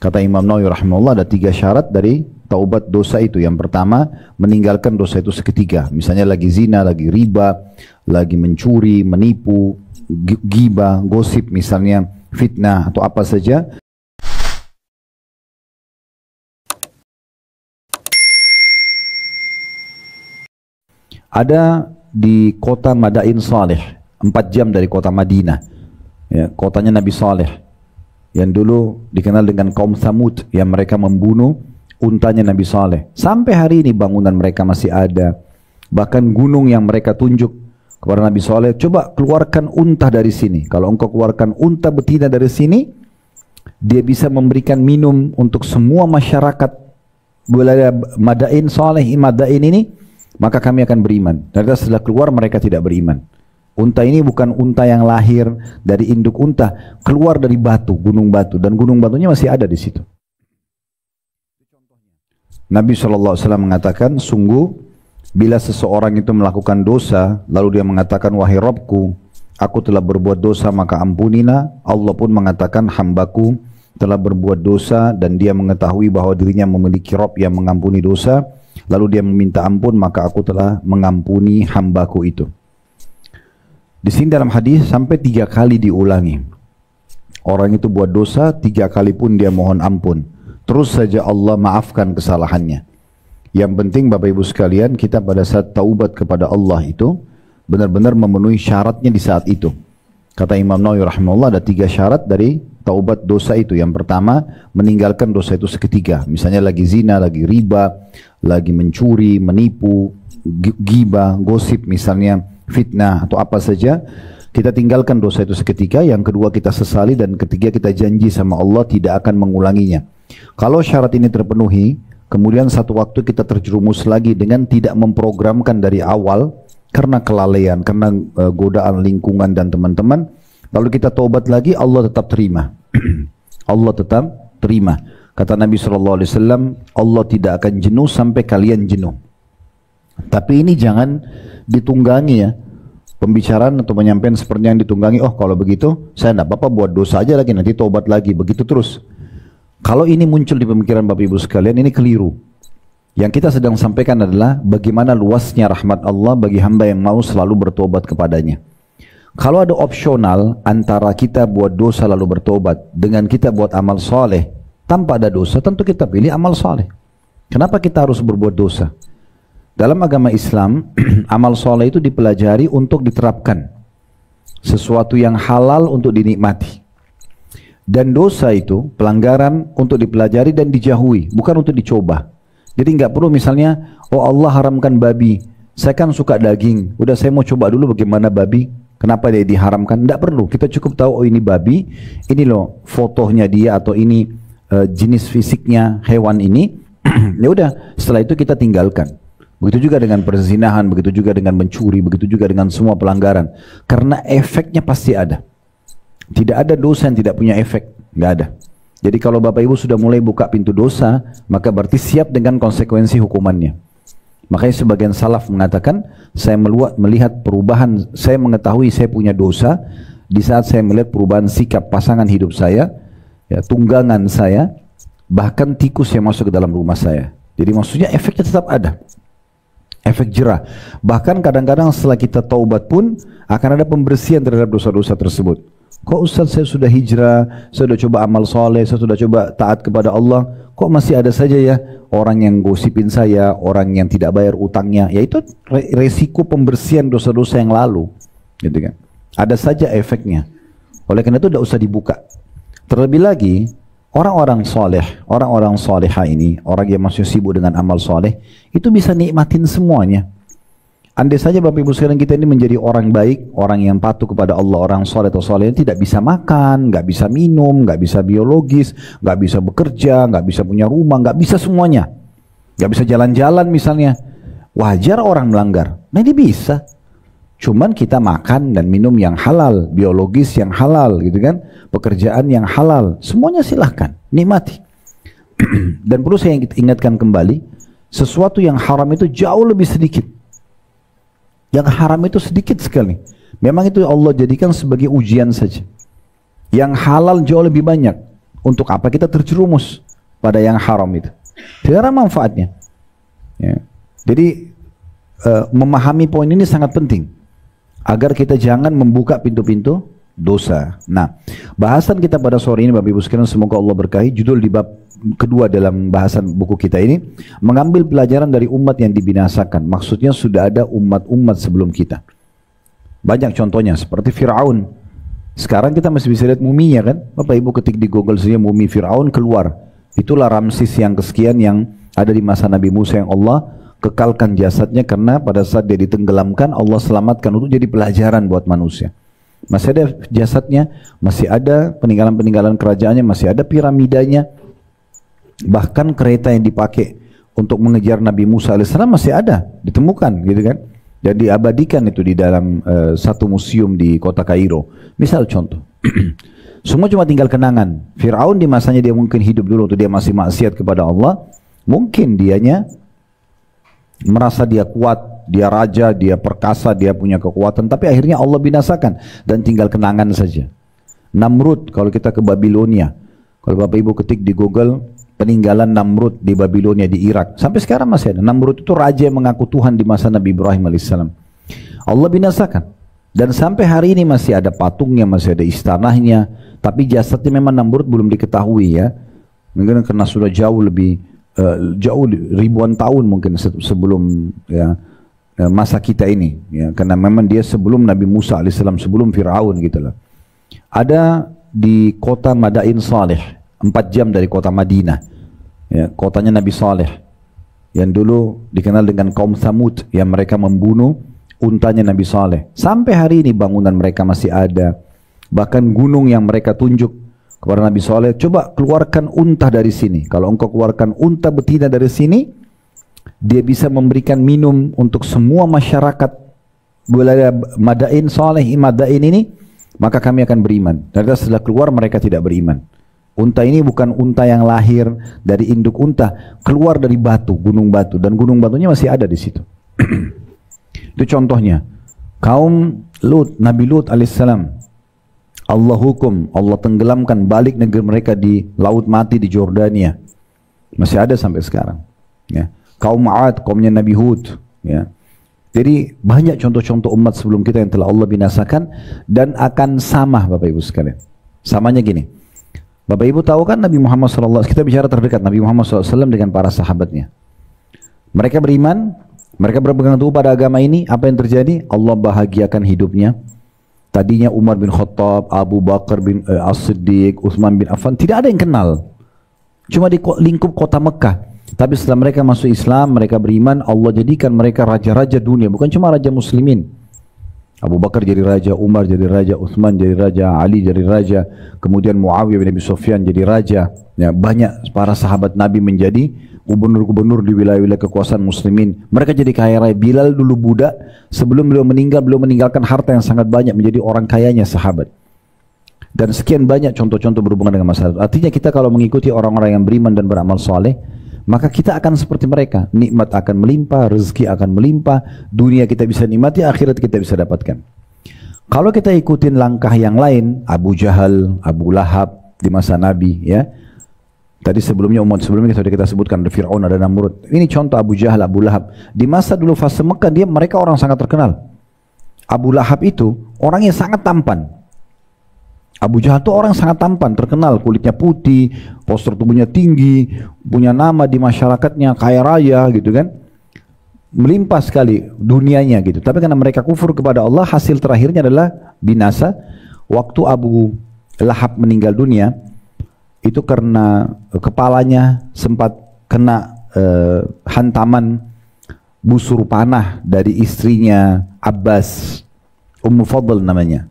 Kata Imam Nawawi rahimahullah ada 3 syarat dari taubat dosa itu. Yang pertama, meninggalkan dosa itu seketika. Misalnya lagi zina, lagi riba, lagi mencuri, menipu, ghibah, gosip misalnya, fitnah atau apa saja. Ada di kota Madain Saleh, 4 jam dari kota Madinah, ya, kotanya Nabi Saleh, yang dulu dikenal dengan kaum Thamud, yang mereka membunuh untanya Nabi Saleh. Sampai hari ini bangunan mereka masih ada. Bahkan gunung yang mereka tunjuk kepada Nabi Saleh, coba keluarkan unta dari sini. Kalau engkau keluarkan unta betina dari sini, dia bisa memberikan minum untuk semua masyarakat wilayah Madain Saleh, Madain ini, maka kami akan beriman. Ternyata setelah keluar mereka tidak beriman. Unta ini bukan unta yang lahir dari induk unta, keluar dari batu, gunung batu, dan gunung batunya masih ada di situ. Nabi SAW mengatakan, sungguh bila seseorang itu melakukan dosa, lalu dia mengatakan, wahai Rabbku, aku telah berbuat dosa maka ampunilah. Allah pun mengatakan, hambaku telah berbuat dosa, dan dia mengetahui bahwa dirinya memiliki Rabb yang mengampuni dosa. Lalu dia meminta ampun, maka aku telah mengampuni hambaku itu. Di sini dalam hadis sampai 3 kali diulangi. Orang itu buat dosa 3 kali pun dia mohon ampun. Terus saja Allah maafkan kesalahannya. Yang penting Bapak Ibu sekalian, kita pada saat taubat kepada Allah itu benar-benar memenuhi syaratnya di saat itu. Kata Imam Nawawi rahimahullah ada 3 syarat dari taubat dosa itu. Yang pertama, meninggalkan dosa itu seketika. Misalnya lagi zina, lagi riba, lagi mencuri, menipu, ghibah, gosip misalnya, fitnah atau apa saja. Kita tinggalkan dosa itu seketika. Yang kedua, kita sesali, dan ketiga, kita janji sama Allah tidak akan mengulanginya. Kalau syarat ini terpenuhi, kemudian satu waktu kita terjerumus lagi dengan tidak memprogramkan dari awal karena kelalaian, karena godaan lingkungan dan teman-teman, lalu kita taubat lagi, Allah tetap terima. Allah tetap terima. Kata Nabi SAW, Allah tidak akan jenuh sampai kalian jenuh. Tapi ini jangan ditunggangi ya. Pembicaraan atau penyampaian seperti yang ditunggangi, oh kalau begitu saya tidak apa-apa buat dosa aja lagi, nanti taubat lagi, begitu terus. Kalau ini muncul di pemikiran Bapak Ibu sekalian, ini keliru. Yang kita sedang sampaikan adalah bagaimana luasnya rahmat Allah bagi hamba yang mau selalu bertobat kepadanya. Kalau ada opsional antara kita buat dosa lalu bertobat dengan kita buat amal soleh tanpa ada dosa, tentu kita pilih amal soleh. Kenapa kita harus berbuat dosa? Dalam agama Islam, amal soleh itu dipelajari untuk diterapkan. Sesuatu yang halal untuk dinikmati. Dan dosa itu, pelanggaran untuk dipelajari dan dijauhi, bukan untuk dicoba. Jadi nggak perlu misalnya, oh Allah haramkan babi, saya kan suka daging, udah saya mau coba dulu bagaimana babi, kenapa dia diharamkan? Nggak perlu, kita cukup tahu oh ini babi, ini loh fotonya dia, atau ini jenis fisiknya hewan ini, ya udah setelah itu kita tinggalkan. Begitu juga dengan perzinahan, begitu juga dengan mencuri, begitu juga dengan semua pelanggaran, karena efeknya pasti ada. Tidak ada dosa yang tidak punya efek, nggak ada. Jadi kalau Bapak Ibu sudah mulai buka pintu dosa, maka berarti siap dengan konsekuensi hukumannya. Makanya sebagian salaf mengatakan, saya melihat perubahan, saya mengetahui saya punya dosa di saat saya melihat perubahan sikap pasangan hidup saya, ya, tunggangan saya, bahkan tikus yang masuk ke dalam rumah saya. Jadi maksudnya efeknya tetap ada. Efek jerah. Bahkan kadang-kadang setelah kita taubat pun akan ada pembersihan terhadap dosa-dosa tersebut. Kok Ustaz saya sudah hijrah, saya sudah coba amal soleh, saya sudah coba taat kepada Allah, kok masih ada saja ya orang yang gosipin saya, orang yang tidak bayar utangnya. Ya itu resiko pembersihan dosa-dosa yang lalu, gitu kan. Ada saja efeknya. Oleh karena itu tidak usah dibuka. Terlebih lagi orang-orang soleh, orang-orang soleha ini, orang yang masih sibuk dengan amal soleh, itu bisa nikmatin semuanya. Andai saja Bapak Ibu sekalian kita ini menjadi orang baik, orang yang patuh kepada Allah, orang soleh atau soleh, tidak bisa makan, nggak bisa minum, nggak bisa biologis, nggak bisa bekerja, nggak bisa punya rumah, nggak bisa semuanya, nggak bisa jalan-jalan misalnya, wajar orang melanggar. Nah ini bisa, cuman kita makan dan minum yang halal, biologis yang halal, gitu kan, pekerjaan yang halal, semuanya silahkan nikmati. Dan perlu saya ingatkan kembali, sesuatu yang haram itu jauh lebih sedikit. Yang haram itu sedikit sekali. Memang itu Allah jadikan sebagai ujian saja. Yang halal jauh lebih banyak. Untuk apa kita terjerumus pada yang haram itu? Tidak ada manfaatnya. Ya. Jadi memahami poin ini sangat penting agar kita jangan membuka pintu-pintu dosa. Nah, bahasan kita pada sore ini Bapak Ibu sekalian, semoga Allah berkahi. Judul di bab kedua dalam bahasan buku kita ini, mengambil pelajaran dari umat yang dibinasakan. Maksudnya sudah ada umat-umat sebelum kita. Banyak contohnya seperti Fir'aun. Sekarang kita masih bisa lihat muminya kan. Bapak Ibu ketik di Google saja mumi Fir'aun keluar. Itulah Ramses yang kesekian yang ada di masa Nabi Musa yang Allah kekalkan jasadnya, karena pada saat dia ditenggelamkan Allah selamatkan untuk jadi pelajaran buat manusia. Masih ada jasadnya, masih ada peninggalan-peninggalan kerajaannya, masih ada piramidanya, bahkan kereta yang dipakai untuk mengejar Nabi Musa alaihissalam masih ada, ditemukan gitu kan, dan diabadikan itu di dalam satu museum di kota Kairo. Misal contoh. Semua cuma tinggal kenangan. Fir'aun di masanya dia mungkin hidup dulu waktu dia masih maksiat kepada Allah, mungkin dianya merasa dia kuat, dia raja, dia perkasa, dia punya kekuatan, tapi akhirnya Allah binasakan dan tinggal kenangan saja. Namrud, kalau kita ke Babilonia, kalau Bapak Ibu ketik di Google peninggalan Namrud di Babilonia di Irak, sampai sekarang masih ada. Namrud itu raja yang mengaku Tuhan di masa Nabi Ibrahim alaihissalam. Allah binasakan dan sampai hari ini masih ada patungnya, masih ada istanahnya, tapi jasadnya memang Namrud belum diketahui ya, mungkin karena sudah jauh ribuan tahun mungkin sebelum ya masa kita ini ya, karena memang dia sebelum Nabi Musa alaihissalam, sebelum Fir'aun gitulah. Ada di kota Madain Saleh, 4 jam dari kota Madinah ya, kotanya Nabi Saleh yang dulu dikenal dengan kaum Thamud yang mereka membunuh untanya Nabi Saleh. Sampai hari ini bangunan mereka masih ada, bahkan gunung yang mereka tunjuk kepada Nabi Saleh, coba keluarkan unta dari sini. Kalau engkau keluarkan unta betina dari sini, dia bisa memberikan minum untuk semua masyarakat wilayah Madain Saleh, Madain ini, maka kami akan beriman. Dan setelah keluar mereka tidak beriman. Unta ini bukan unta yang lahir dari induk unta, keluar dari batu, gunung batu, dan gunung batunya masih ada di situ. Itu contohnya. Kaum Lut, Nabi Lut alaihissalam, Allah hukum, Allah tenggelamkan balik negeri mereka di Laut Mati di Jordania. Masih ada sampai sekarang. Ya. Kaum Ad, kaumnya Nabi Hud. Ya. Jadi banyak contoh-contoh umat sebelum kita yang telah Allah binasakan dan akan sama Bapak Ibu sekalian. Samanya gini. Bapak Ibu tahu kan Nabi Muhammad SAW, kita bicara terdekat Nabi Muhammad SAW dengan para sahabatnya. Mereka beriman, mereka berpegang teguh pada agama ini, apa yang terjadi? Allah bahagiakan hidupnya. Tadinya Umar bin Khattab, Abu Bakar bin As-Siddiq, Utsman bin Affan, tidak ada yang kenal. Cuma di lingkup kota Mekah. Tapi setelah mereka masuk Islam, mereka beriman, Allah jadikan mereka raja-raja dunia, bukan cuma raja muslimin. Abu Bakar jadi raja, Umar jadi raja, Utsman jadi raja, Ali jadi raja, kemudian Muawiyah bin Abi Sufyan jadi raja. Ya, banyak para sahabat Nabi menjadi gubernur-gubernur di wilayah-wilayah kekuasaan muslimin. Mereka jadi kaya raya. Bilal dulu budak, sebelum beliau meninggal, beliau meninggalkan harta yang sangat banyak, menjadi orang kayanya sahabat. Dan sekian banyak contoh-contoh berhubungan dengan masalah. Artinya kita kalau mengikuti orang-orang yang beriman dan beramal soleh, maka kita akan seperti mereka. Nikmat akan melimpah, rezeki akan melimpah, dunia kita bisa nikmati, akhirat kita bisa dapatkan. Kalau kita ikutin langkah yang lain, Abu Jahal, Abu Lahab di masa Nabi, ya. Tadi sebelumnya umat sebelumnya sudah kita sebutkan, ada Fir'aun, ada Namrud. Ini contoh Abu Jahal, Abu Lahab. Di masa dulu fase Mekah, mereka orang sangat terkenal. Abu Lahab itu orang yang sangat tampan. Abu Jahal itu orang sangat tampan, terkenal, kulitnya putih, postur tubuhnya tinggi, punya nama di masyarakatnya, kaya raya gitu kan. Melimpah sekali dunianya gitu. Tapi karena mereka kufur kepada Allah, hasil terakhirnya adalah binasa. Waktu Abu Lahab meninggal dunia, itu karena kepalanya sempat kena hantaman busur panah dari istrinya Abbas, Ummu Fadl namanya.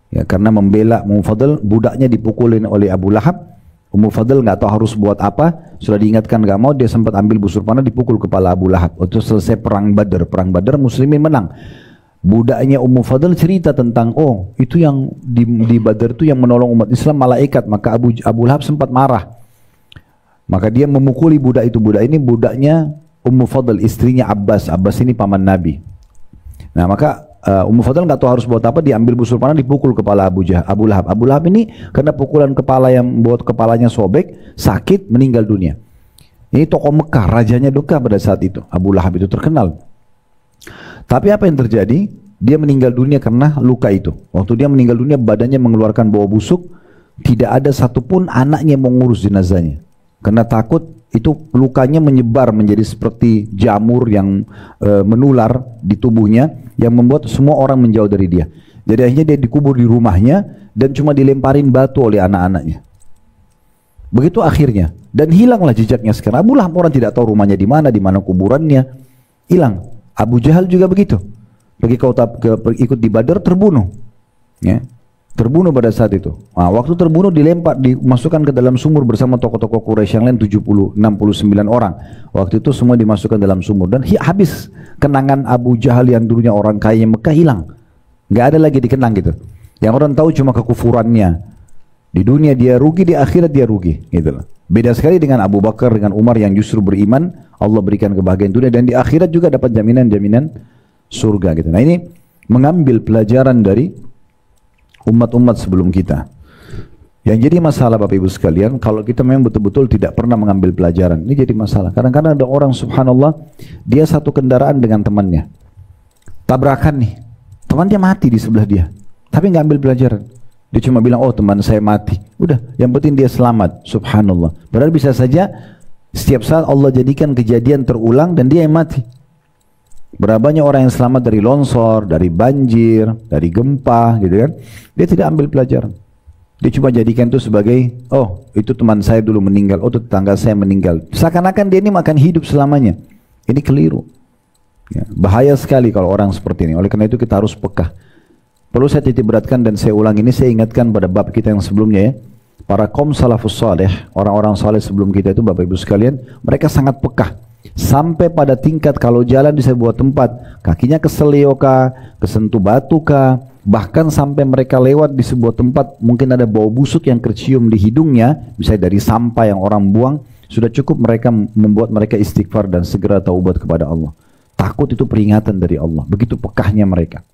Ya, karena membela Ummu Fadl, budaknya dipukulin oleh Abu Lahab. Ummu Fadl nggak tahu harus buat apa, sudah diingatkan nggak mau, dia sempat ambil busur panah dipukul kepala Abu Lahab. Waktu selesai perang Badar muslimin menang. Budaknya Ummu Fadl cerita tentang, oh itu yang di Badar itu yang menolong umat Islam malaikat. Maka Abu Lahab sempat marah. Maka dia memukuli budak itu. Budak ini budaknya Ummu Fadl, istrinya Abbas. Abbas ini paman Nabi. Nah maka Ummu Fadl nggak tahu harus buat apa, diambil busur panah dipukul kepala Abu Lahab. Abu Lahab ini karena pukulan kepala yang membuat kepalanya sobek, sakit, meninggal dunia. Ini tokoh Mekah, rajanya Mekah pada saat itu. Abu Lahab itu terkenal. Tapi apa yang terjadi? Dia meninggal dunia karena luka itu. Waktu dia meninggal dunia, badannya mengeluarkan bau busuk. Tidak ada satupun anaknya yang mengurus jenazahnya. Karena takut itu lukanya menyebar menjadi seperti jamur yang menular di tubuhnya, yang membuat semua orang menjauh dari dia. Jadi akhirnya dia dikubur di rumahnya dan cuma dilemparin batu oleh anak-anaknya. Begitu akhirnya, dan hilanglah jejaknya sekarang. Abu Lahab orang tidak tahu rumahnya di mana kuburannya, hilang. Abu Jahal juga begitu. Pergi ikut di Badar, terbunuh. Ya. Terbunuh pada saat itu. Nah, waktu terbunuh dimasukkan ke dalam sumur bersama tokoh-tokoh Quraisy yang lain 69 orang. Waktu itu semua dimasukkan dalam sumur dan habis kenangan Abu Jahal yang dulunya orang kaya Mekah, hilang. Nggak ada lagi dikenang gitu. Yang orang tahu cuma kekufurannya. Di dunia dia rugi, di akhirat dia rugi. Gitu loh. Beda sekali dengan Abu Bakar, dengan Umar yang justru beriman, Allah berikan kebahagiaan dunia dan di akhirat juga dapat jaminan-jaminan surga gitu. Nah ini mengambil pelajaran dari umat-umat sebelum kita. Yang jadi masalah Bapak Ibu sekalian, kalau kita memang betul-betul tidak pernah mengambil pelajaran, ini jadi masalah. Kadang-kadang ada orang subhanallah, dia satu kendaraan dengan temannya, tabrakan nih, temannya mati di sebelah dia, tapi nggak ambil pelajaran. Dia cuma bilang, oh teman saya mati, udah, yang penting dia selamat, subhanallah. Padahal bisa saja setiap saat Allah jadikan kejadian terulang dan dia yang mati. Berapa banyak orang yang selamat dari longsor, dari banjir, dari gempa gitu kan. Dia tidak ambil pelajaran. Dia cuma jadikan itu sebagai, oh itu teman saya dulu meninggal, oh itu tetangga saya meninggal. Seakan-akan dia ini makan hidup selamanya. Ini keliru. Ya, bahaya sekali kalau orang seperti ini. Oleh karena itu kita harus peka. Perlu saya titik beratkan dan saya ulang ini, saya ingatkan pada bab kita yang sebelumnya ya. Para kaum salafus saleh, orang-orang saleh sebelum kita itu Bapak Ibu sekalian, mereka sangat peka. Sampai pada tingkat kalau jalan di sebuah tempat, kakinya keselio kah, kesentuh batu kah, bahkan sampai mereka lewat di sebuah tempat, mungkin ada bau busuk yang tercium di hidungnya, misalnya dari sampah yang orang buang, sudah cukup mereka membuat mereka istighfar dan segera taubat kepada Allah. Takut itu peringatan dari Allah, begitu pekahnya mereka.